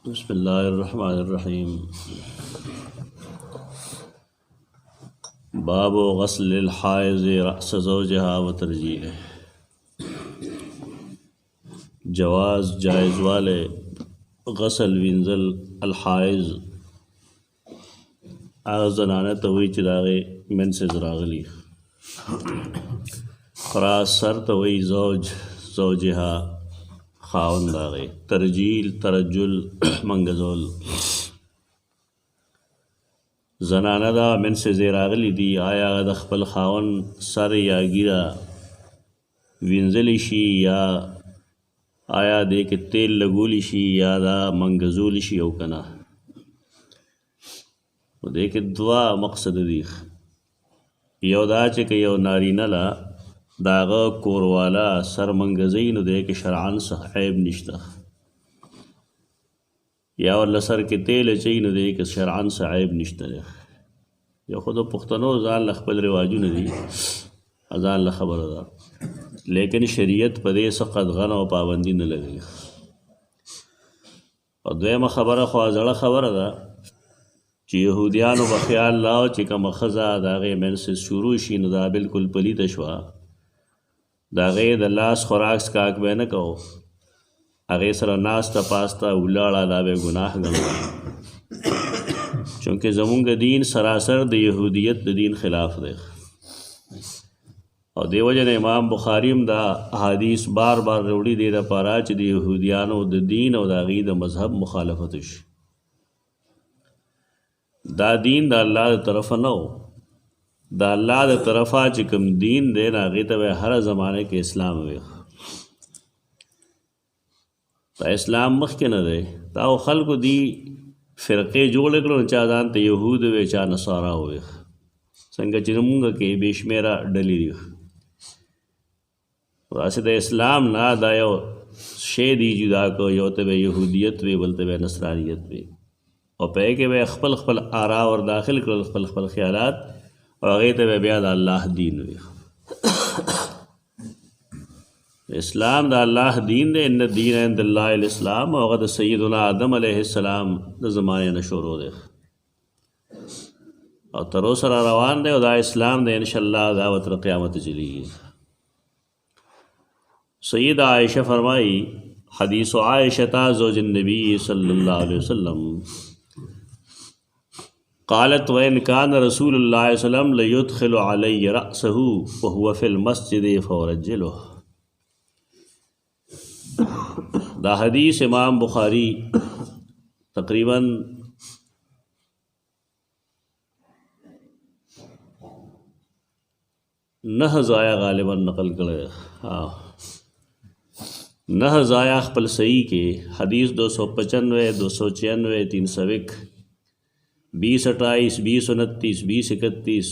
बिस्मिल्लाहिर्रहमानिर्रहीम। बाब ग़स्लिल हाइज़ रअस ज़ौजिहा व तरजीह। जवाज़ जायज़ वाले गसल विंज़ल अलहाइज़ आग ज़नाना तवई च दागे मेंसेस रागली फ़रास सर तवई ज़ौजिहा खावन दागे तरजील तरजुल मंगज़ोल ज़नाना दा मेंसेस रागली दी आया द खपल खावन सर या गिरा विंज़ली शी या आया दे के तेल लगोली शी या दा मंगज़ोली शी औ कना दे के दुआ मकसद दी यौ दा चे के यौ नारीना ला दागा कोरवाला सर मंगज़ई नु दे के शरआन सह ऐब निश्ता या वल्ला सर के तेल चई नु दे के शरआन सह ऐब निश्ता या खुद पुख्तनो ज़ान लखपल रिवाजू न दी अजान ल खबर दा लेकिन शरीयत पदे सख्त गन और पाबंदी न लगी और दोयमा खबर ख्वा ज़ड़ा खबर दा ची यहूदियानो बख्याल लाओ ची कम खज़ा दागे मेंसेस शुरू शी न दा बिल्कुल पलीत शवा दागे द लास खुराक स्काक बे न कहो आगे सर नास्ता पास्ता उलाड़ा दावे गुनाह गंगा चूँकि ज़मूंग दीन सरासर द यहूदियत द दीन खिलाफ दे और देवजन इमाम बुखारीम दा अहादीस बार बार रोड़ी दे दा पारा च द यहूदियानो द दीन और दागी द मजहब मुखालफतश दा दीन दा अल्लाह द तरफ न हो दा अल्लाह द तरफा चिकम दीन दे ना गीत वे हर ज़माने के इस्लाम वे ता इस्लाम मख के न दे ता वो खल को दी फ़िरक़े जोड़ करो चा जानते यहूद वे चा नसारा हुए संग चिनमुंग के बेशमेरा डली वासिद इस्लाम ना दायो शेदी जुदा को यो तबे यहूदियत वे बोलते वे नसरानियत वे और पे के वे खपल खपल आरा और दाखिल कर खपल खपल ख्यालात और आगे तबे ब्याद अल्लाह दीन वे इस्लाम दा अल्लाह दीन दे इन दीन इंदल्लाहिल इस्लाम और गद सय्यदुना आदम अलैहिस्सलाम द ज़माने नशोरो दे और तरोसर रवान दे और दा इस्लाम दे इंशाअल्लाह दावत क़यामत चली सय्यदा आयशा फरमाई हदीस आयशा ज़ौजुन नबी सल्लल्लाहु अलैहि वसल्लम क़ालत व इन कान रसूलुल्लाह सल्लल्लाहु अलैहि वसल्लम लयुदखिलु अलैहि रअसहु व हुवा फिल मस्जिद फउरज्जिलुहु। दा हदीस इमाम बुखारी तकरीबन 9 ज़ाया गालिबन नकल करे हाँ 9 ज़ाया खपल सही के हदीस 295 296 301 2028 2029 2031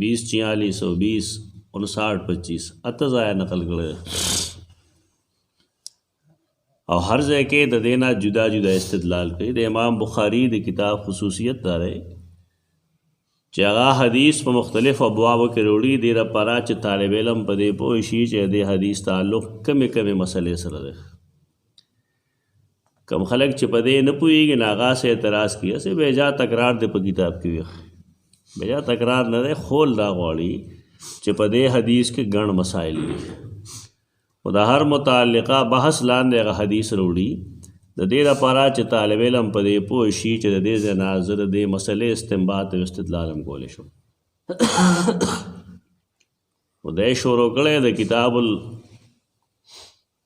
2044 और 2059 25 अत ज़ाया नकल करे और हर जगह के द देना जुदा जुदा इस्तदलाल करी द इमाम बुखारी द किताब खुसूसियत दारे जगह हदीस पर मुख्तलिफ अबवाब के रोड़ी दे र परा च तालिब इल्म पदे पोशी च दे हदीस ताल्लुक़ कमे कमे मसले सर दे कम खलक च पदे न पुएगी नागा से एतराज़ किया से बेजा तकरार दे पर किताब की बेजा तकरार न दे खोल दा गौड़ी च पदे हदीस के गण मसाइल उदा हर मुताल्लिक़ा बहस लान दे हदीस रोड़ी द दे रा पारा च तालिब इल्म पदे पोशी च दे जनाज़र दे मसले इस्तिंबात इस्तिदलाल कोले शो उदय शोरो कड़े द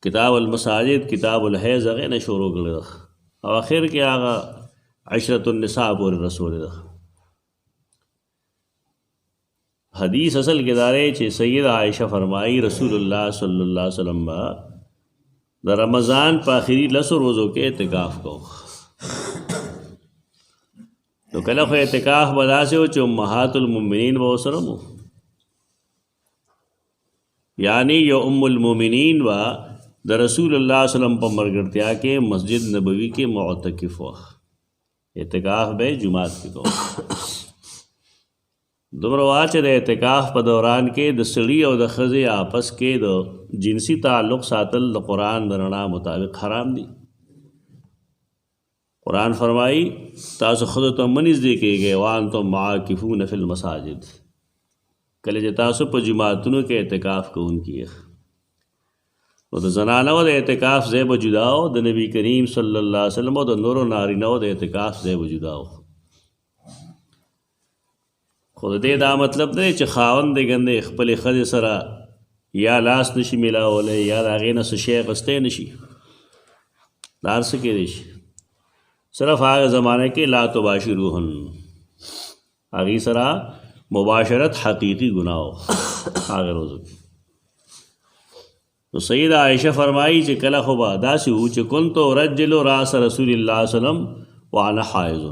किताबुल मसाजिद किताबुल हैज़ अगे न शोरो कड़े और आखिर के आगा अशरतुन निसा पर रसूल हदीस असल के दारे च सय्यदा आयशा फरमाई रसूलुल्लाह सल्लल्लाहु अलैहि वसल्लम द रमज़ान पर आखिरी 10 रोज़ों के एतिकाफ़ को तो कल खो एतिकाफ़ बदा से हो चो उम्महातुल मुमिनीन व सरम यानी यो उम्मुल मुमिनीन व द रसूलुल्लाह सल्लल्लाहु अलैहि वसल्लम पर मरगरत्या के मस्जिद नबवी के मुअतकिफ़ व एतिकाफ़ बे जुमात के को दुमरवाच द एतिकाफ़ पर दौरान के द सड़ी और द खज़े आपस के द जिनसी ताल्लुक़ सातल द कुरान द रना मुताबिक हराम दी قرآن فرمائی تاسو خود ته منځ دی کېږئ وانتم عاکفون فی المساجد، کله چې تاسو په جماعتونو کې اعتکاف کوونکي یې. نو د زنانو د اعتکاف ځای به جدا و، د نبی کریم صلی الله علیه وسلم او د نورو نارینه‌و د اعتکاف ځای به جدا و. خو د دې دا مطلب دی چې خاوند د ګندې خپلې ښځې سره یا لاس نشي میلاولی یا د هغې نه څه شی اخیستی نشي، دا هر څه کېدی شي. صرف هغه زمانه کې لا تباشروهن، هغې سره مباشرت حقیقی گناہ و هغه روزو کې. نو سیدہ عائشہ فرمائی چې کله خو به داسې و چې کنتو رجل راس رسول الله صلی الله علیه وسلم وانا حائض.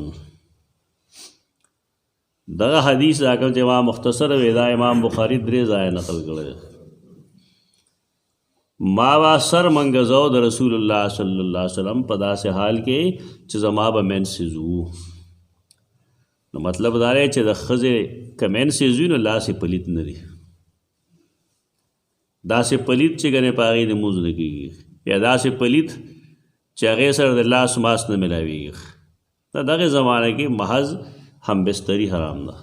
دغه حدیث دا کوم چې ما مختصر وی دا امام بخاری 3 ځای نقل کړی. ما وا سر منګزو د رسول الله صلی الله علیه وسلم په داسې حال کې چې زما به منسزو. نو مطلب دا دی چې د ښځې که منسزو نو لاس یې پلیت نه دی، داسې پلیت چې ګنې په هغې د مونځ نه کېږي، یا داسې پلیت چې هغې سره د لاس ماس نه ملاویږي. دا دغې زمانه کې محض هم بستری حرام ده،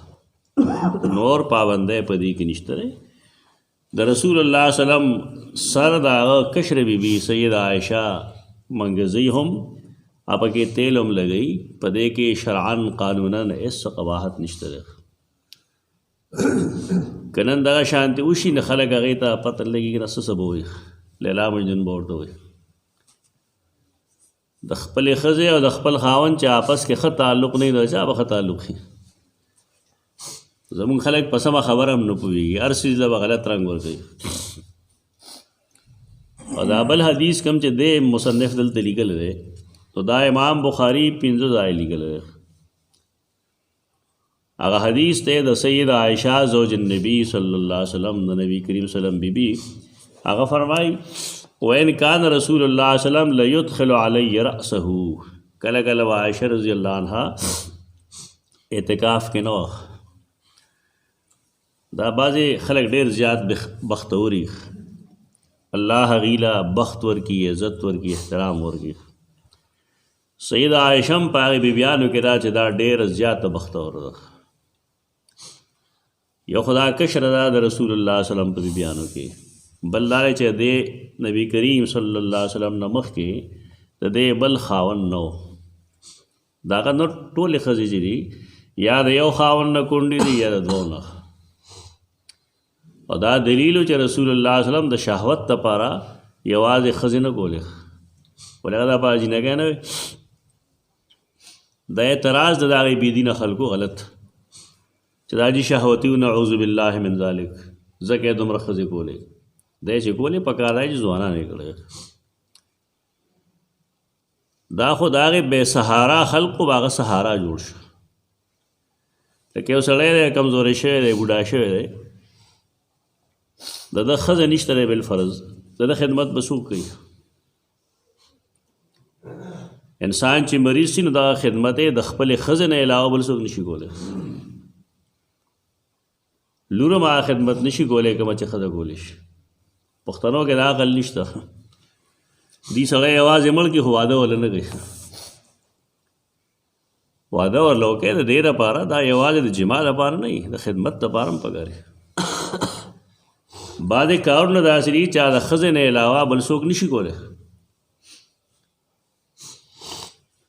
نور پابندی په دې کې نشته دی. د رسول الله صلی الله علیه وسلم سر د هغه کشر بی بی سیدہ عائشہ منګزی هم اپکې تیل هم لګئی، په دې کې شرعن قانوناً هېڅ قباحت نشته دی. که نن دغه شانتې وشي نه خلک هغې ته پته لګېږي نه څه به وایي، لیلا مجنون به ورته وایي. د خپلې ښځې او د خپل خاوند چې آپس کې ښه تعلق نه وي د چا به ښه تعلق وي. زمونږ خلک په سمه خبره هم نه پوهېږي، هر څیز له به غلط رنګ ورکوي. او دا بل حدیث کوم چې دی مصنف دلته لیکلی دی نو دا امام بخاري 5 ځای لیکلی دی. هغه حدیث دی د سیدہ عائشہ زوج النبی صلی الله علیه وسلم، د نبی کریم صلی الله علیه وسلم بی بی هغه فرمایي وَإِنْ كَانَ رسول الله صلی الله علیه وسلم لَيُدْخِلُ عَلَيَّ رَأْسَهُ. کله کله به عائشہ رضی الله عنها اعتکاف کې نه وه. دا بعضې خلک ډېر زیات بختوري، الله هغې له بخت ورکړي، عزت ورکړي، احترام ورکړي. سیدہ عائشہ هم په هغې بیبیانو کې دا چې دا ډېره زیاته بختور ده. یو خدا کشر ده د رسول الله صلی الله علیه وسلم په بیبیانو کې، بل دا چې د نبی کریم صلی الله علیه وسلم نه مخکې د دې بل خاوند نه و. د هغه نو ټولې ښځې چې دي یا د یو خاوند نه کونډې دي یا د دوو نه. او دا دلیل و چې رسول الله صلی الله علیه وسلم د شهوت دپاره یوازې ښځې نه کولې، ولې هغه دا په اجنګی نه وي. دا اعتراض د هغې بېدینه خلکو غلط چې دا جي شهوتي و نعوذ بالله من ذلک، ځکه یې دومره ښځې کولې. دی چې کولې پکار دی چې ځوانان یې کړی. دا خو د هغې بې سهارا خلقو به هغه سهارا جوړ شو. لکه یو سړی دی کمزوری شوی دی، بوډا شوی دی، د ده ښځه نشته دی بالفرض، د ده خدمت به څوک کوي؟ انسان چې مریض شي نو دغه خدمت یې د خپلې ښځې نه علاوه بل څوک نشي کولی. لور هم هغه خدمت نشي کولی کومه چې ښځه کولی شي. پښتنو کې دا عقل نشته، دې سړی یوازې مړ کړي خو واده ورله نه کوي. واده ورله وکړي د دې دپاره، دا یوازې د جما دپاره نه وي، د خدمت دپاره هم پکار وي. بعضې کارونه داسې دي چې د ښځې نه علاوه بل څوک نشي کولی.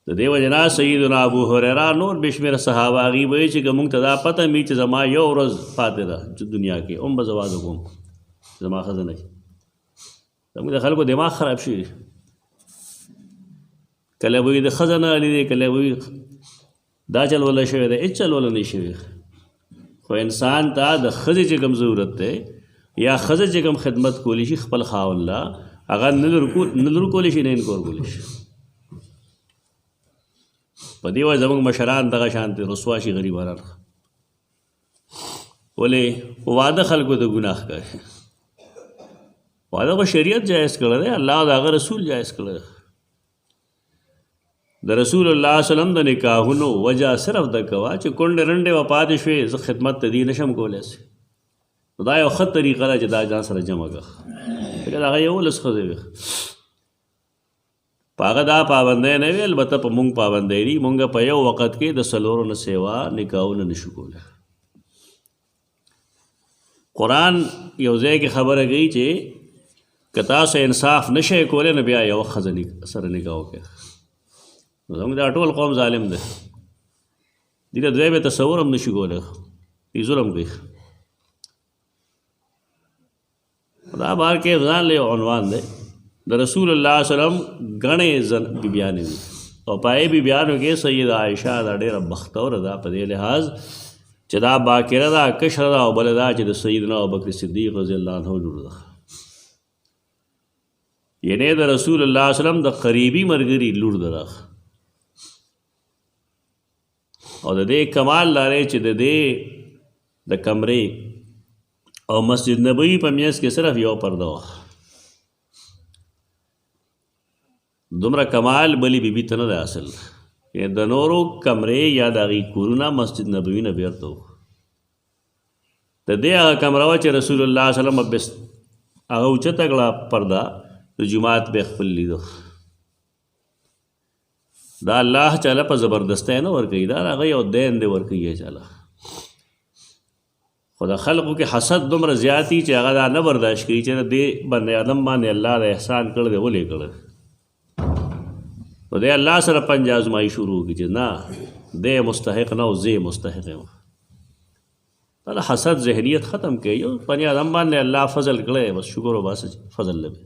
د دې وجې نه سیدنا ابو هریره نور بې شمېره صحابه هغوی به وایي چې که مونږ ته دا پته وي چې زما یو ورځ پاتې ده چې دنیا کې هم به زه واده کوم، زما ښځه نه وي. زموږ د خلکو دماغ خراب شوي، کله به وي د ښځه نه علي دی، کله به وي دا چل وله شوی دی، هېڅ چل وله نه شوي. خو انسان ته د ښځې چې کوم ضرورت دی یا ښځه چې کوم خدمت کولی شي خپل خاوند له، هغه نه لرو کولی شي نه انکور کولی شي. په دې وجه زموږ مشران دغه شانتې رسوا شي غریبانان. ولې واده خلکو ته ګناه ښکاري. واده خو شریعت جایز کړی دی، الله او د هغه رسول جایز کړی دی. د رسول الله صلی الله علیه وسلم د نکاحونو وجه صرف د کوه چې کونډې رنډې به پاتې شوې، زه خدمت ته دې نشم کولی سي. دا یو ښه طریقه ده چې دا ځان سره جمع کړه. ځکه د هغه 11 ښځې وې، پاغه دا پابندۍ نه وي، البته په مونږ پابندۍ دي. مونږ په یو وخت کې د څلورو نه سیوا نکاحونه نشو کولی. قرآن یو ځای کې خبره کوي چې که تاسو انصاف نشئ کولی نو بیا یو ښځه سره نکاح وکړئ. زموږ دا ټول قوم ظالم دی، دي ته دوی به تصور هم نشي کولی، دي ظلم کوي. دا بار کې ځان له عنوان دی د رسول الله صلی الله علیه وسلم غنې بیانې دي او پای بیانو کې سیدہ عائشہ دا ډېره بختوره ده په دې لحاظ چې دا باکره ده، کشره ده، او بل دا چې د سیدنا ابوبکر صدیق رضی الله عنه لور ده. یعنی د رسول الله صلی الله علیه وسلم د قریبي مرګري لور ده. او د دې کمال لري چې د دې د کمرې او مسجد نبوي په میاس کې صرف یو پرده وه. دومره کمال بلی بیبي ته نه دی حاصل. د نورو کمرې یا د هغې کورونه مسجد نبوي نه بیرته و. د دې هغه کمره وه چې رسول الله صلی الله علیه وسلم هغه اوچته کړه پرده، د جومات به خپل لیدو. دا الله چاله په زبردستی نه ورکوي، دا هغه یو دین دی ورکوي چاله. خو د خلقو کې حسد دومره زیات وي چې هغه دا نه برداشت کوي چې دې بني آدم باندې الله د احسان کړی دی، ولې کړی. نو دی الله سره پنج آزمایي شروع کړي چې نه دی مستحق نه او زه مستحق یم. دا حسد ذهنیت ختم کړي. یو بني آدم باندې الله فضل کړی، بس شکر وباسه فضل لبه.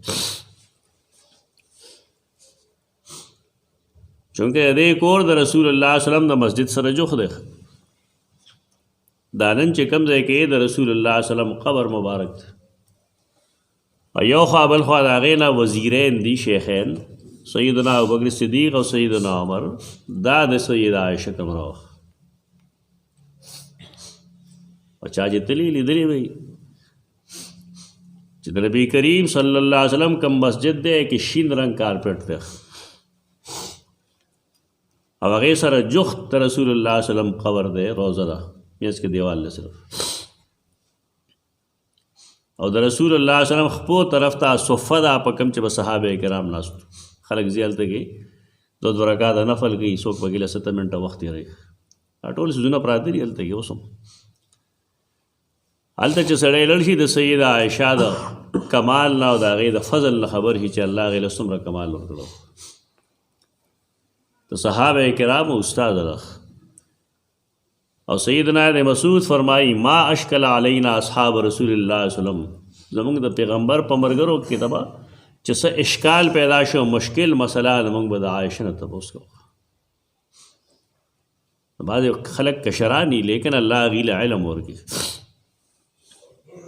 چونکه دې کور د رسول الله صلی الله علیه وسلم د مسجد سره جوخ دی. دا نن چې کوم ځای کې د رسول الله صلی الله علیه وسلم قبر مبارک دی، یو خوا بل خوا د هغې نه وزیرین دي شیخین، سیدنا ابوبکر صدیق او سیدنا عمر. دا د سیدہ عائشہ کمره وه. او چا چې تلي لیدلي وي چې د نبي کریم صلی الله علیه وسلم کوم مسجد دی کې شین رنګ کارپیټ دی او هغې سره جخت د رسول الله صلی الله علیه وسلم قبر دی، روضه ده میانځ کې دیوال دی صرف. او د رسول الله صلی الله علیه وسلم خپو طرف ته صفه ده په کوم چې به صحابه کرام ناست خلک ځي هلته کې دو رکعاته نفل کوي، څوک پکې له 7 منټه وخت تېروي. دا ټول څیزونه پراته دي هلته کې. اوس هم هلته چې سړی لاړ شي د سیدہ عائشہ د کمال نه او د هغې د فضل نه خبر شي چې الله هغې له څومره کمال ورکړو. د صحابه کرامو استاد ده. او سیدنا ابن مسعود فرمایي ما اشکل علینا اصحاب رسول الله صلی الله علیه وسلم. زمونږ د پیغمبر په ملګرو کې تبه چې څه اشکال پیدا شو، مشکل مسله، موږ به د عایشه نه تپوس کوو. بعضې خلک کشران دي لیکن الله هغوی له علم ورکړي.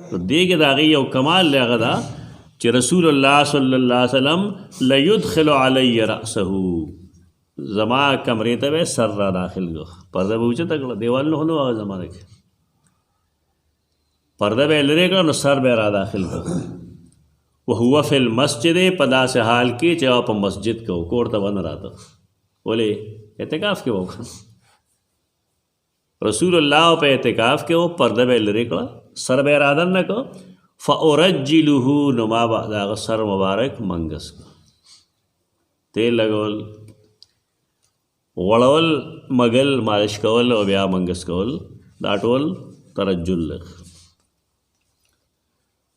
نو دې کې د هغې یو کمال دی، هغه ده چې رسول الله صلی الله علیه وسلم لیدخل علی رأسه، زما کمرې ته به سر را داخل کړو. پرده به اوچته کړه، دیوال نه نو هغه زمانه کې پرده به یې لرې کړه، نو سر به یې را داخل کړه. وهو فی المسجد، په داسې حال کې چې هغه په مسجد کې و، کور ته به نه راته. ولې اعتکاف کې و، رسول الله په اعتکاف کې و، پرده به یې لرې کړه، سر به یې را دن نه کړه. فارجله، نو ما به د هغه سر مبارک منګس کړه، تیل لګول، غوړول، مګل، مالش کول او بیا منګس کول، دا ټول ترجل لږ.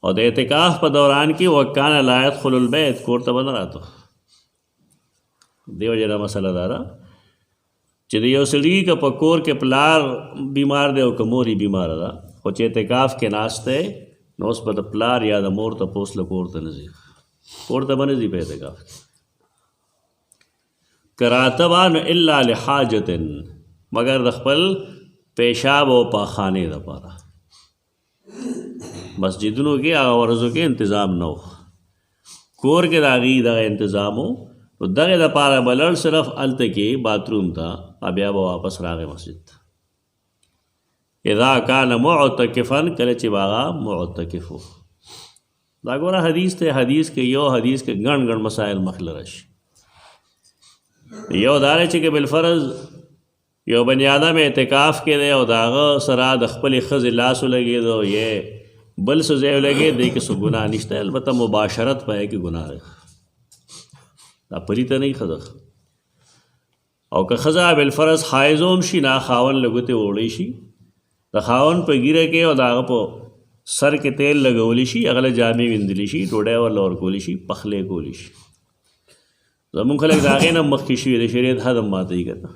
او د اعتکاف په دوران کې وکان لا يدخل البيت، کور ته به نه راته. دیو جنا مسله دا ده چې د یو سړي که په کور کې پلار بیمار دی او که مور یې بیماره ده، خو چې اعتکاف کې ناست دی نو اوس به د پلار یا د مور تپوس له کور ته نه ځي، کور ته به نه ځي په اعتکاف کې. که راته به نو الا لحاجت، مگر د خپل پیشاب او پاخانې دپاره. مسجدونو کې هغه ورځو کې انتظام نه و، کور کې د هغې دغه انتظام و. نو دغې دپاره به لړ صرف هلته کې باتروم ته، بیا به واپس راغی مسجد ته. اذا کان معتکفا، کله چې به هغه معتکف و. دا ګوره حدیث ته، حدیث کې یو حدیث کې ګڼ ګڼ مسائل مخله راشي. یو دا دی چې که بالفرض یو بني آدم اعتکاف کې دی او د هغه سره د خپلې ښځې لاس ولګېدو یا بل څه ځای ولګېد، دی کې څه ګناه نشته، البته مباشرت په کې ګناه دی. دا پلی ته نه ښځه او که ښځه بالفرض حایضوم شي نا خاون له ګوتې وړی شي د خاون په ګیره کې او د هغه په سر کې تیل لګولی شي هغه له جامې ویندلی شي ډوډۍ ورله ورکولی شي پخلی کولی شي زمونږ خلک د هغې نه مخکې شوي د شریعت حد هم ماتوي که نه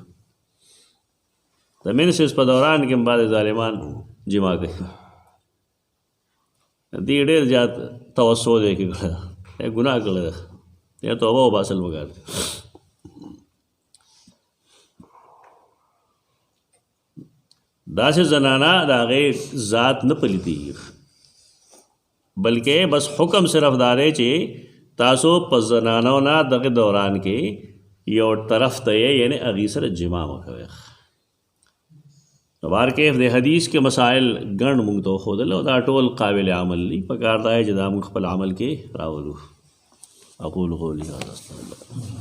د مینسس په دوران کې هم بعضې ظالمان جما کوي دې ډېر زیات توسع دی کې کړی ده ګناه کړی ده یا توبه وباسل پکار دی داسې زنانه د هغې ذات نه پلیتېږي بلکې بس حکم صرف دا دی چې تاسو په زنانو نه دغه دوران کې یو طرف ته یې یعنې هغې سره جما مه کوئ نو بهرکیف د حدیث کې مسائل ګڼ موږ ته وښودل او دا ټول قابل عمل دي پکار دا چې دا موږ خپل عمل کې راولو اقول قولي هذا